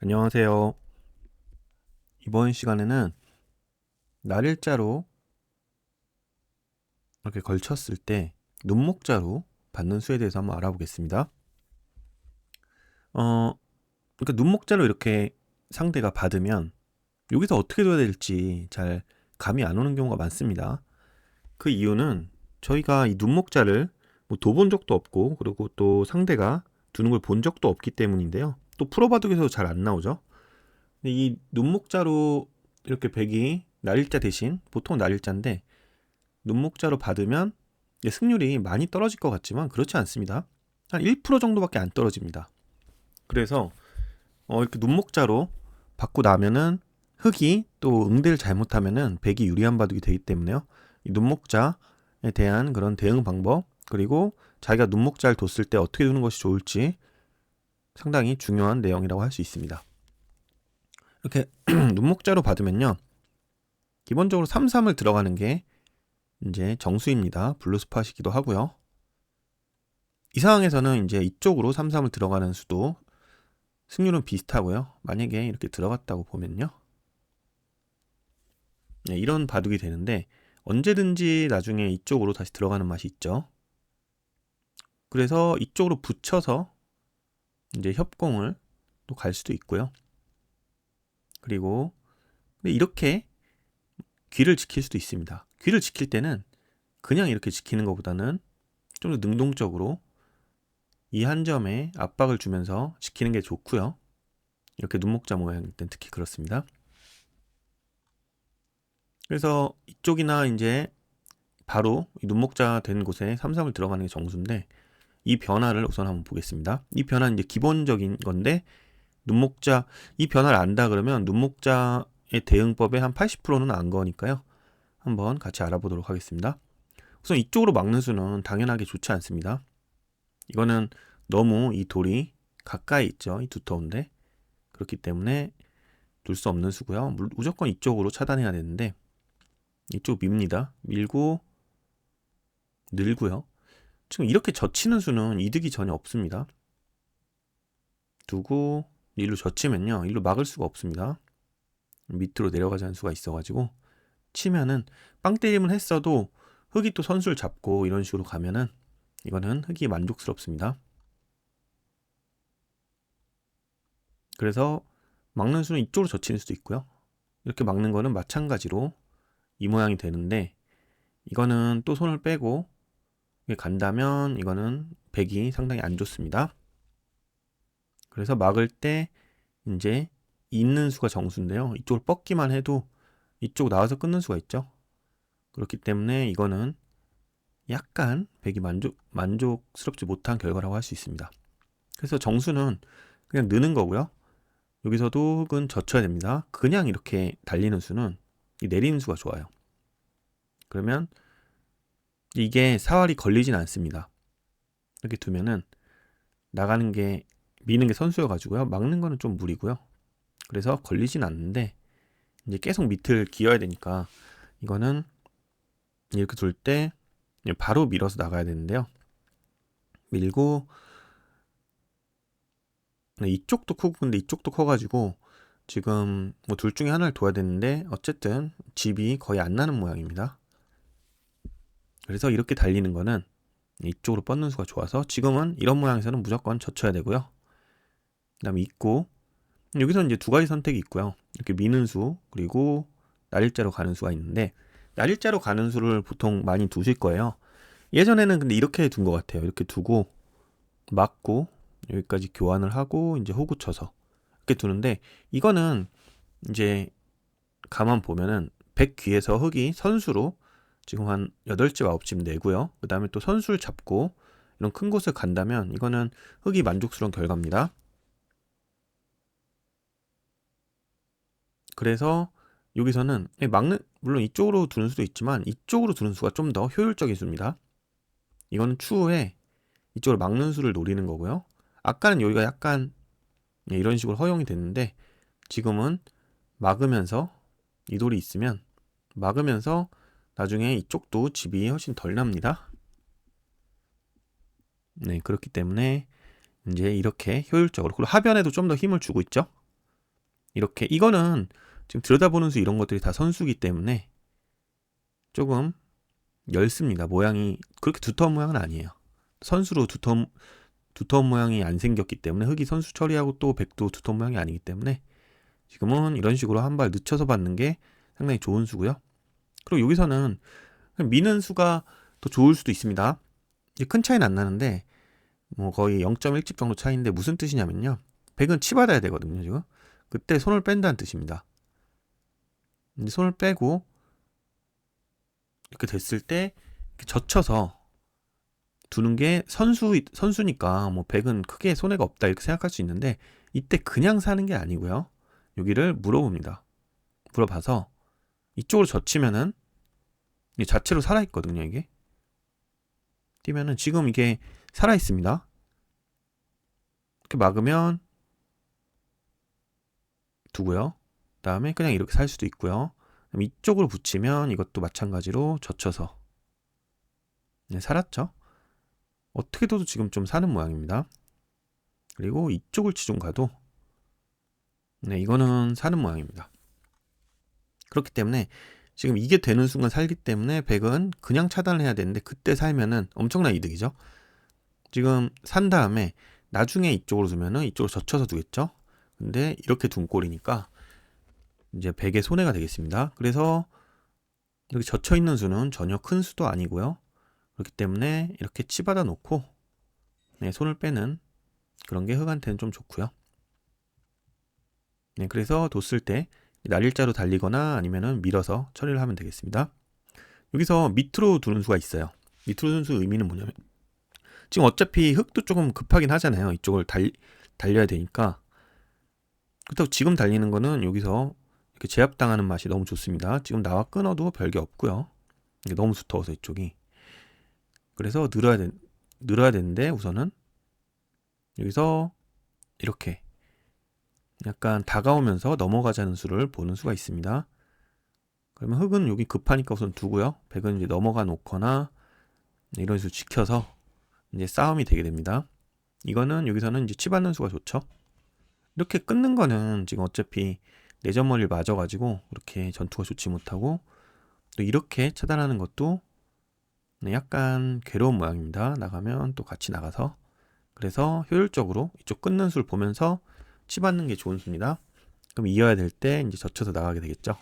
안녕하세요. 이번 시간에는 날일자로 이렇게 걸쳤을 때 눈목자로 받는 수에 대해서 한번 알아보겠습니다. 그러니까 눈목자로 이렇게 상대가 받으면 여기서 어떻게 둬야 될지 잘 감이 안 오는 경우가 많습니다. 그 이유는 저희가 이 눈목자를 뭐 둬본 적도 없고, 그리고 또 상대가 두는 걸 본 적도 없기 때문인데요. 또 프로바둑에서 잘 안 나오죠. 근데 이 눈목자로 이렇게 백이 날일자 대신 보통 날일자인데 눈목자로 받으면 승률이 많이 떨어질 것 같지만 그렇지 않습니다. 한 1% 정도밖에 안 떨어집니다. 그래서 이렇게 눈목자로 받고 나면은 흑이 또 응대를 잘못하면은 백이 유리한 바둑이 되기 때문에요. 이 눈목자에 대한 그런 대응 방법, 그리고 자기가 눈목자를 뒀을 때 어떻게 두는 것이 좋을지 상당히 중요한 내용이라고 할 수 있습니다. 이렇게 눈목자로 받으면요, 기본적으로 3-3을 들어가는 게 이제 정수입니다. 블루스팟이기도 하고요. 이 상황에서는 이제 이쪽으로 3-3을 들어가는 수도 승률은 비슷하고요. 만약에 이렇게 들어갔다고 보면요, 네, 이런 바둑이 되는데 언제든지 나중에 이쪽으로 다시 들어가는 맛이 있죠. 그래서 이쪽으로 붙여서 이제 협공을 또 갈 수도 있고요. 그리고 이렇게 귀를 지킬 수도 있습니다. 귀를 지킬 때는 그냥 이렇게 지키는 것보다는 좀 더 능동적으로 이 한 점에 압박을 주면서 지키는 게 좋고요. 이렇게 눈목자 모양일 땐 특히 그렇습니다. 그래서 이쪽이나 이제 바로 눈목자 된 곳에 3-3을 들어가는 게 정수인데, 이 변화를 우선 한번 보겠습니다. 이 변화는 이제 기본적인 건데, 눈목자, 이 변화를 안다 그러면 눈목자의 대응법의 한 80%는 안 거니까요. 한번 같이 알아보도록 하겠습니다. 우선 이쪽으로 막는 수는 당연하게 좋지 않습니다. 이거는 너무 이 돌이 가까이 있죠. 이 두터운데. 그렇기 때문에 둘 수 없는 수고요. 무조건 이쪽으로 차단해야 되는데, 이쪽 밉니다. 밀고 늘고요. 지금 이렇게 젖히는 수는 이득이 전혀 없습니다. 두고 일로 젖히면요, 일로 막을 수가 없습니다. 밑으로 내려가자는 수가 있어가지고 치면은 빵 때림을 했어도 흑이 또 선수를 잡고 이런 식으로 가면은 이거는 흑이 만족스럽습니다. 그래서 막는 수는 이쪽으로 젖히는 수도 있고요. 이렇게 막는 거는 마찬가지로 이 모양이 되는데, 이거는 또 손을 빼고 간다면 이거는 백이 상당히 안 좋습니다. 그래서 막을 때 이제 있는 수가 정수인데요. 이쪽을 뻗기만 해도 이쪽 나와서 끊는 수가 있죠. 그렇기 때문에 이거는 약간 백이 만족스럽지 못한 결과라고 할 수 있습니다. 그래서 정수는 그냥 느는 거고요. 여기서도 흑은 젖혀야 됩니다. 그냥 이렇게 달리는 수는 이 내리는 수가 좋아요. 그러면 이게 사활이 걸리진 않습니다. 이렇게 두면은 나가는 게, 미는 게 선수여가지고요. 막는 거는 좀 무리고요. 그래서 걸리진 않는데 이제 계속 밑을 기어야 되니까 이거는 이렇게 둘 때 바로 밀어서 나가야 되는데요. 밀고 이쪽도 크고 근데 이쪽도 커가지고 지금 뭐 둘 중에 하나를 둬야 되는데 어쨌든 집이 거의 안 나는 모양입니다. 그래서 이렇게 달리는 거는 이쪽으로 뻗는 수가 좋아서 지금은 이런 모양에서는 무조건 젖혀야 되고요. 그 다음에 있고, 여기서 이제 두 가지 선택이 있고요. 이렇게 미는 수, 그리고 날일자로 가는 수가 있는데, 날일자로 가는 수를 보통 많이 두실 거예요. 예전에는 근데 이렇게 둔 것 같아요. 이렇게 두고 막고 여기까지 교환을 하고 이제 호구 쳐서 이렇게 두는데, 이거는 이제 가만 보면은 백 귀에서 흑이 선수로 지금 한 8집 9집 내고요. 그 다음에 또 선수를 잡고 이런 큰 곳을 간다면 이거는 흑이 만족스러운 결과입니다. 그래서 여기서는 막는, 물론 이쪽으로 두는 수도 있지만 이쪽으로 두는 수가 좀 더 효율적인 수입니다. 이거는 추후에 이쪽으로 막는 수를 노리는 거고요. 아까는 여기가 약간 이런 식으로 허용이 됐는데, 지금은 막으면서 이 돌이 있으면 막으면서 나중에 이쪽도 집이 훨씬 덜 납니다. 네, 그렇기 때문에 이제 이렇게 효율적으로, 그리고 하변에도 좀 더 힘을 주고 있죠. 이렇게 이거는 지금 들여다보는 수 이런 것들이 다 선수기 때문에 조금 엷습니다. 모양이 그렇게 두터운 모양은 아니에요. 선수로 두터운 모양이 안 생겼기 때문에 흙이 선수 처리하고 또 백도 두터운 모양이 아니기 때문에 지금은 이런 식으로 한 발 늦춰서 받는 게 상당히 좋은 수고요. 그리고 여기서는 미는 수가 더 좋을 수도 있습니다. 이게 큰 차이는 안 나는데 뭐 거의 0.1집 정도 차이인데 무슨 뜻이냐면요. 백은 치받아야 되거든요, 지금. 그때 손을 뺀다는 뜻입니다. 이제 손을 빼고 이렇게 됐을 때 이렇게 젖혀서 두는 게 선수니까 뭐 백은 크게 손해가 없다 이렇게 생각할 수 있는데 이때 그냥 사는 게 아니고요. 여기를 물어봅니다. 물어봐서 이쪽으로 젖히면은 이게 자체로 살아있거든요, 이게. 뛰면은 지금 이게 살아있습니다. 이렇게 막으면 두고요. 그 다음에 그냥 이렇게 살 수도 있고요. 그럼 이쪽으로 붙이면 이것도 마찬가지로 젖혀서 네, 살았죠. 어떻게 둬도 지금 좀 사는 모양입니다. 그리고 이쪽을 치중 가도 네, 이거는 사는 모양입니다. 그렇기 때문에 지금 이게 되는 순간 살기 때문에 백은 그냥 차단을 해야 되는데 그때 살면은 엄청난 이득이죠. 지금 산 다음에 나중에 이쪽으로 두면은 이쪽으로 젖혀서 두겠죠. 근데 이렇게 둔 꼴이니까 이제 백의 손해가 되겠습니다. 그래서 여기 젖혀 있는 수는 전혀 큰 수도 아니고요. 그렇기 때문에 이렇게 치받아 놓고 네, 손을 빼는 그런 게 흙한테는 좀 좋고요. 네, 그래서 뒀을 때 날일자로 달리거나 아니면은 밀어서 처리를 하면 되겠습니다. 여기서 밑으로 두는 수가 있어요. 밑으로 두는 수 의미는 뭐냐면 지금 어차피 흙도 조금 급하긴 하잖아요. 이쪽을 달려야 되니까. 그렇다고 지금 달리는 거는 여기서 이렇게 제압당하는 맛이 너무 좋습니다. 지금 나와 끊어도 별게 없고요. 이게 너무 두터워서 이쪽이. 그래서 늘어야 되는데 우선은 여기서 이렇게 약간 다가오면서 넘어가자는 수를 보는 수가 있습니다. 그러면 흙은 여기 급하니까 우선 두고요. 백은 이제 넘어가 놓거나 이런 식으로 지켜서 이제 싸움이 되게 됩니다. 이거는 여기서는 이제 치받는 수가 좋죠. 이렇게 끊는 거는 지금 어차피 내전머리를 맞아가지고 그렇게 전투가 좋지 못하고 또 이렇게 차단하는 것도 약간 괴로운 모양입니다. 나가면 또 같이 나가서 그래서 효율적으로 이쪽 끊는 수를 보면서 치받는 게 좋은 수입니다. 그럼 이어야 될 때 이제 젖혀서 나가게 되겠죠.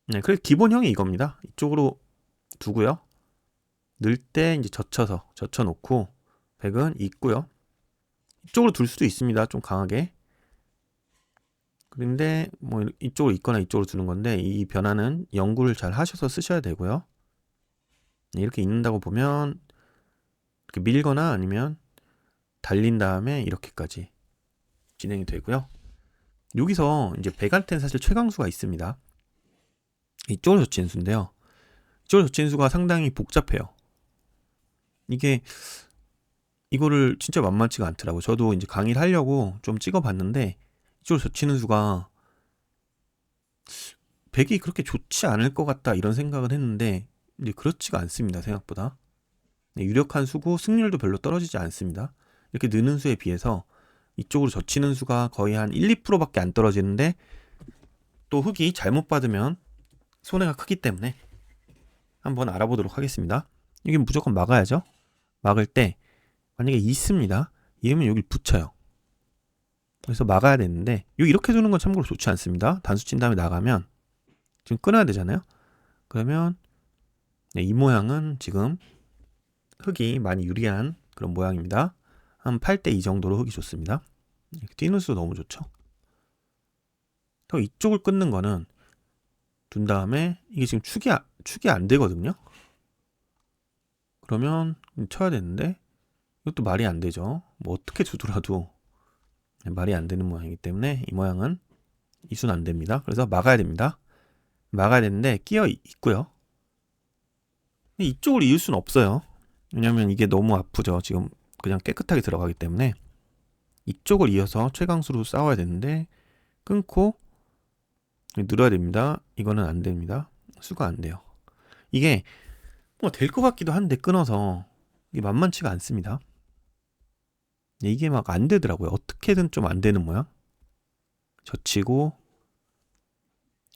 네, 그래서 기본형이 이겁니다. 이쪽으로 두고요. 늘 때 이제 젖혀 놓고 백은 있고요. 이쪽으로 둘 수도 있습니다. 좀 강하게. 그런데 뭐 이쪽으로 있거나 이쪽으로 두는 건데 이 변화는 연구를 잘 하셔서 쓰셔야 되고요. 네, 이렇게 있는다고 보면 이렇게 밀거나 아니면 달린 다음에 이렇게까지 진행이 되고요. 여기서 이제 백한테는 사실 최강수가 있습니다. 이쪽으로 젖히는 수인데요. 이쪽으로 젖히는 수가 상당히 복잡해요. 이거를 진짜 만만치가 않더라고요. 저도 이제 강의를 하려고 좀 찍어봤는데 이쪽으로 젖히는 수가 백이 그렇게 좋지 않을 것 같다 이런 생각을 했는데 이제 그렇지가 않습니다. 생각보다. 네, 유력한 수고 승률도 별로 떨어지지 않습니다. 이렇게 느는 수에 비해서 이쪽으로 젖히는 수가 거의 한 1, 2%밖에 안 떨어지는데 또 흙이 잘못 받으면 손해가 크기 때문에 한번 알아보도록 하겠습니다. 이게 무조건 막아야죠. 막을 때 만약에 있습니다. 이러면 여기 붙여요. 그래서 막아야 되는데 이렇게 두는 건 참고로 좋지 않습니다. 단수 친 다음에 나가면 지금 끊어야 되잖아요. 그러면 네, 이 모양은 지금 흙이 많이 유리한 그런 모양입니다. 한 8대2 정도로 흙이 좋습니다. 뛰는 수도 너무 좋죠. 또 이쪽을 끊는 거는 둔 다음에 이게 지금 축이 안 되거든요. 그러면 쳐야 되는데 이것도 말이 안 되죠. 뭐 어떻게 두더라도 말이 안 되는 모양이기 때문에 이 모양은 이수는 안 됩니다. 그래서 막아야 됩니다. 막아야 되는데 끼어 있고요. 이쪽을 이을 수는 없어요. 왜냐면 이게 너무 아프죠. 지금 그냥 깨끗하게 들어가기 때문에 이쪽을 이어서 최강수로 싸워야 되는데 끊고 늘어야 됩니다. 이거는 안 됩니다. 수가 안 돼요. 이게 뭐 될 것 같기도 한데 끊어서 이게 만만치가 않습니다. 이게 막 안 되더라고요. 어떻게든 좀 안 되는 모양. 젖히고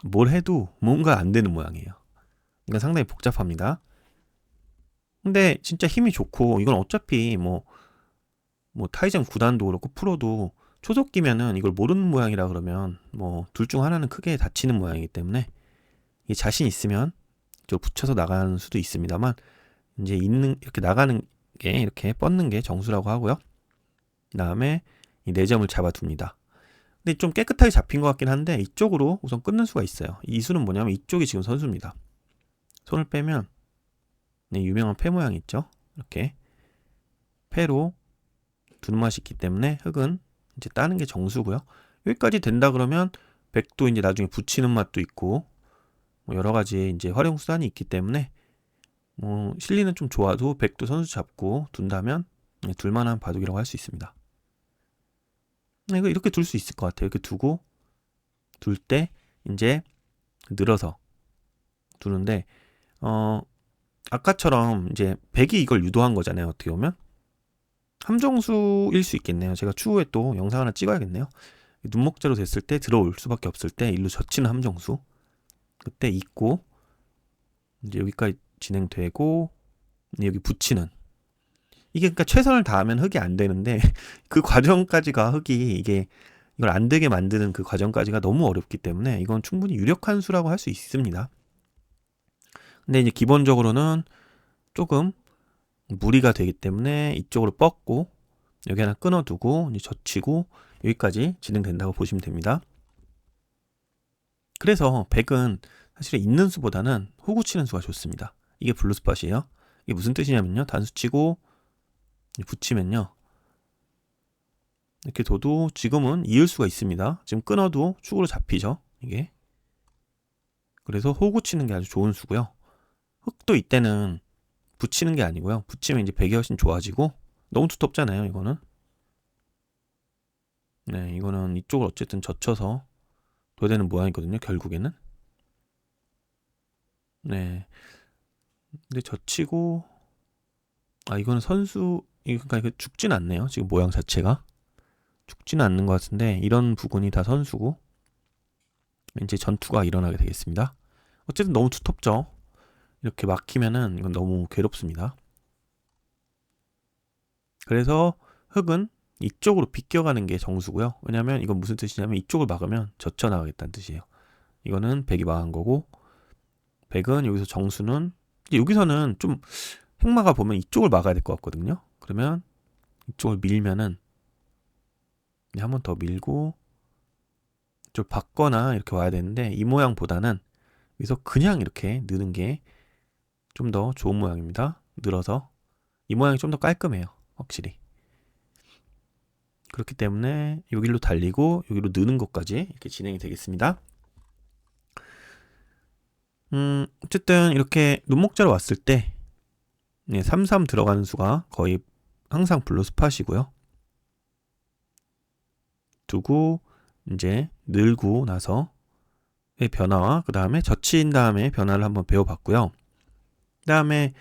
뭘 해도 뭔가 안 되는 모양이에요. 그러니까 상당히 복잡합니다. 근데 진짜 힘이 좋고 이건 어차피 뭐 타이젠 9단도 그렇고 프로도 초속기면은 이걸 모르는 모양이라 그러면 뭐 둘 중 하나는 크게 다치는 모양이기 때문에 이 자신 있으면 저 붙여서 나가는 수도 있습니다만 이제 있는 이렇게 나가는 게 이렇게 뻗는 게 정수라고 하고요. 그다음에 이 4점을 잡아둡니다. 근데 좀 깨끗하게 잡힌 것 같긴 한데 이쪽으로 우선 끊는 수가 있어요. 이 수는 뭐냐면 이쪽이 지금 선수입니다. 손을 빼면 네, 유명한 패 모양 있죠? 이렇게 패로 두는 맛이 있기 때문에 흙은 이제 따는 게 정수고요. 여기까지 된다 그러면 백도 이제 나중에 붙이는 맛도 있고 뭐 여러 가지 이제 활용 수단이 있기 때문에 뭐 실리는 좀 좋아도 백도 선수 잡고 둔다면 둘만한 바둑이라고 할 수 있습니다. 이거 이렇게 둘 수 있을 것 같아요. 이렇게 두고 둘 때 이제 늘어서 두는데 아까처럼 이제 백이 이걸 유도한 거잖아요. 어떻게 보면 함정수일 수 있겠네요. 제가 추후에 또 영상 하나 찍어야겠네요. 눈목자로 됐을 때 들어올 수밖에 없을 때 일로 젖히는 함정수 그때 있고 이제 여기까지 진행되고 여기 붙이는 이게 그러니까 최선을 다하면 흙이 안 되는데 그 과정까지가 흙이 이게 이걸 안 되게 만드는 그 과정까지가 너무 어렵기 때문에 이건 충분히 유력한 수라고 할 수 있습니다. 근데 이제 기본적으로는 조금 무리가 되기 때문에 이쪽으로 뻗고 여기 하나 끊어두고 이제 젖히고 여기까지 진행된다고 보시면 됩니다. 그래서 백은 사실 있는 수보다는 호구 치는 수가 좋습니다. 이게 블루스팟이에요. 이게 무슨 뜻이냐면요. 단수 치고 붙이면요. 이렇게 둬도 지금은 이을 수가 있습니다. 지금 끊어도 축으로 잡히죠. 이게. 그래서 호구 치는 게 아주 좋은 수고요. 흙도 이때는 붙이는 게 아니고요. 붙이면 이제 백이 훨씬 좋아지고 너무 두텁잖아요. 이거는. 네, 이거는 이쪽을 어쨌든 젖혀서 둬야 되는 모양이거든요. 결국에는. 네. 근데 젖히고 이거는 선수 그러니까 이거 죽진 않네요. 지금 모양 자체가 죽지는 않는 것 같은데 이런 부분이 다 선수고 이제 전투가 일어나게 되겠습니다. 어쨌든 너무 두텁죠. 이렇게 막히면은 이건 너무 괴롭습니다. 그래서 흙은 이쪽으로 비껴가는 게 정수고요. 왜냐면 이건 무슨 뜻이냐면 이쪽을 막으면 젖혀나가겠다는 뜻이에요. 이거는 백이 막은 거고 백은 여기서 정수는 여기서는 좀 흑마가 보면 이쪽을 막아야 될 것 같거든요. 그러면 이쪽을 밀면은 한 번 더 밀고 좀 받거나 이렇게 와야 되는데 이 모양보다는 여기서 그냥 이렇게 느는 게 좀 더 좋은 모양입니다. 늘어서 이 모양이 좀 더 깔끔해요. 확실히. 그렇기 때문에 여기로 달리고 여기로 느는 것까지 이렇게 진행이 되겠습니다. 어쨌든 이렇게 눈목자로 왔을 때 3-3 들어가는 수가 거의 항상 블루스팟이고요. 두고 이제 늘고 나서 변화와 그 다음에 젖힌 다음에 변화를 한번 배워봤고요. 그 다음에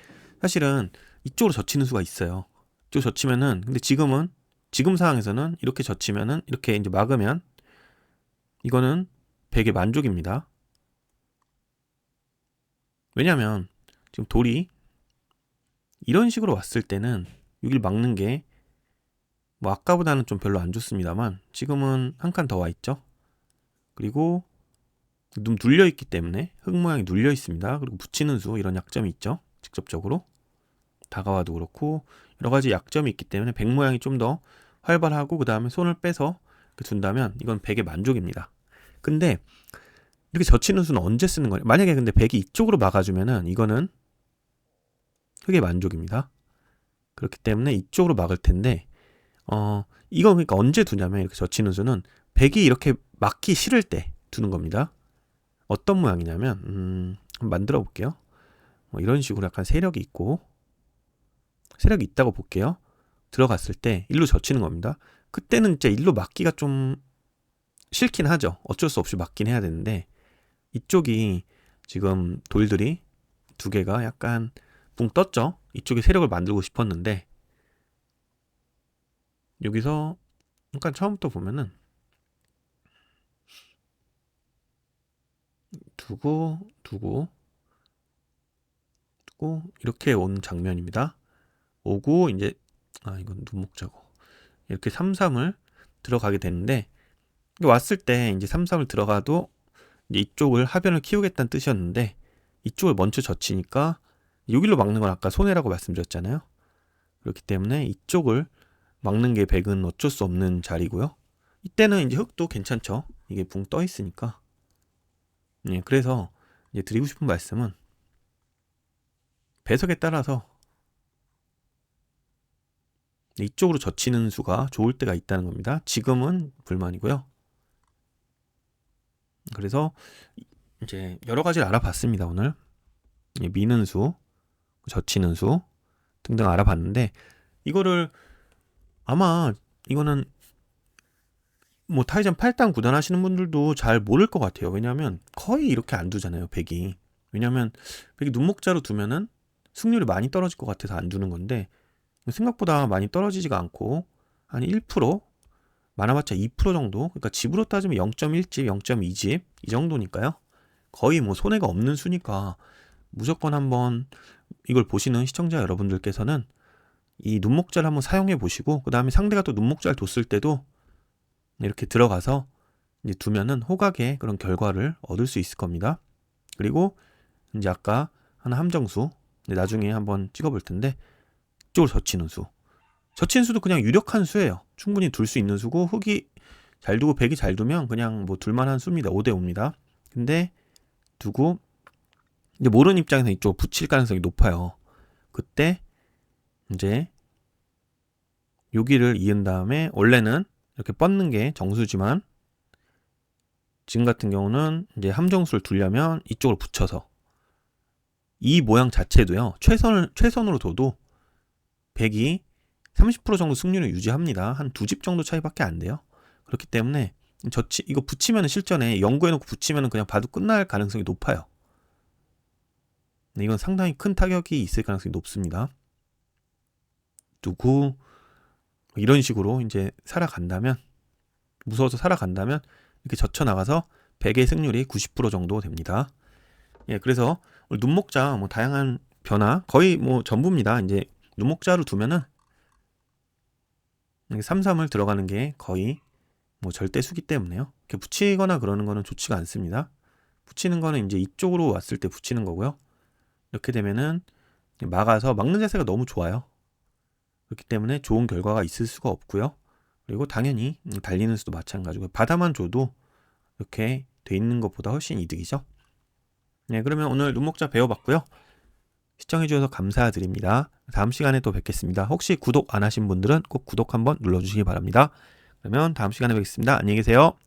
사실은 이쪽으로 젖히는 수가 있어요. 이쪽 젖히면은 근데 지금 상황에서는 이렇게 젖히면은 이렇게 이제 막으면 이거는 백의 만족입니다. 왜냐면 지금 돌이 이런 식으로 왔을 때는 여기를 막는 게 뭐 아까보다는 좀 별로 안 좋습니다만 지금은 한 칸 더 와 있죠. 그리고 눈 눌려 있기 때문에 흙 모양이 눌려 있습니다. 그리고 붙이는 수 이런 약점이 있죠. 직접적으로 다가와도 그렇고 여러 가지 약점이 있기 때문에 백 모양이 좀 더 활발하고 그 다음에 손을 빼서 둔다면 이건 백의 만족입니다. 근데 이렇게 젖히는 수는 언제 쓰는 거냐? 만약에 근데 백이 이쪽으로 막아주면은 이거는 흙의 만족입니다. 그렇기 때문에 이쪽으로 막을 텐데 이건 그러니까 언제 두냐면 이렇게 젖히는 수는 백이 이렇게 막기 싫을 때 두는 겁니다. 어떤 모양이냐면 한번 만들어 볼게요. 이런 식으로 약간 세력이 있고 세력이 있다고 볼게요. 들어갔을 때 일로 젖히는 겁니다. 그때는 이제 일로 막기가 좀 싫긴 하죠. 어쩔 수 없이 막긴 해야 되는데 이쪽이 지금 돌들이 두 개가 약간 붕 떴죠. 이쪽에 세력을 만들고 싶었는데 여기서 그러니까 처음부터 보면은 두고 이렇게 온 장면입니다. 오고 이제 이건 눈목자고 이렇게 3-3을 들어가게 되는데 왔을 때 이제 3-3을 들어가도 이제 이쪽을 하변을 키우겠다는 뜻이었는데 이쪽을 먼저 젖히니까 여기로 막는 건 아까 손해라고 말씀드렸잖아요. 그렇기 때문에 이쪽을 막는 게 백은 어쩔 수 없는 자리고요. 이때는 이제 흙도 괜찮죠. 이게 붕 떠 있으니까. 예, 그래서 이제 드리고 싶은 말씀은 배석에 따라서 이쪽으로 젖히는 수가 좋을 때가 있다는 겁니다. 지금은 불만이고요. 그래서 이제 여러 가지를 알아봤습니다. 오늘 미는 수, 젖히는 수 등등 알아봤는데 이거를 아마 이거는 뭐 타이전 8단 9단 하시는 분들도 잘 모를 것 같아요. 왜냐하면 거의 이렇게 안 두잖아요. 백이. 왜냐하면 백이 눈목자로 두면은 승률이 많이 떨어질 것 같아서 안 두는 건데 생각보다 많이 떨어지지가 않고 한 1%, 많아봤자 2% 정도. 그러니까 집으로 따지면 0.1집, 0.2집 이 정도니까요. 거의 뭐 손해가 없는 수니까 무조건 한번 이걸 보시는 시청자 여러분들께서는 이 눈목자를 한번 사용해 보시고 그 다음에 상대가 또 눈목자를 뒀을 때도 이렇게 들어가서 이제 두면은 호각의 그런 결과를 얻을 수 있을 겁니다. 그리고 이제 아까 하나 함정수 나중에 한번 찍어볼 텐데 이쪽으로 젖히는 수. 젖히는 수도 그냥 유력한 수예요. 충분히 둘 수 있는 수고 흙이 잘 두고 백이 잘 두면 그냥 뭐 둘만한 수입니다. 5대5입니다. 근데 두고 이제 모르는 입장에서 이쪽으로 붙일 가능성이 높아요. 그때 이제 여기를 이은 다음에 원래는 이렇게 뻗는 게 정수지만 지금 같은 경우는 이제 함정수를 두려면 이쪽으로 붙여서 이 모양 자체도요. 최선으로 둬도 백이 30% 정도 승률을 유지합니다. 한 2집 정도 차이밖에 안 돼요. 그렇기 때문에 이거 붙이면 실전에 연구해놓고 붙이면 그냥 봐도 끝날 가능성이 높아요. 이건 상당히 큰 타격이 있을 가능성이 높습니다. 두고 이런 식으로 이제 살아간다면 무서워서 살아간다면 이렇게 젖혀나가서 백의 승률이 90% 정도 됩니다. 예, 그래서 눈목자 뭐 다양한 변화 거의 뭐 전부입니다. 이제 눈목자로 두면은 3-3을 들어가는 게 거의 뭐 절대수기 때문에요. 이렇게 붙이거나 그러는 거는 좋지가 않습니다. 붙이는 거는 이제 이쪽으로 왔을 때 붙이는 거고요. 이렇게 되면은 막아서 막는 자세가 너무 좋아요. 그렇기 때문에 좋은 결과가 있을 수가 없고요. 그리고 당연히 달리는 수도 마찬가지고 바다만 줘도 이렇게 돼 있는 것보다 훨씬 이득이죠. 네, 그러면 오늘 눈목자 배워봤고요. 시청해주셔서 감사드립니다. 다음 시간에 또 뵙겠습니다. 혹시 구독 안 하신 분들은 꼭 구독 한번 눌러주시기 바랍니다. 그러면 다음 시간에 뵙겠습니다. 안녕히 계세요.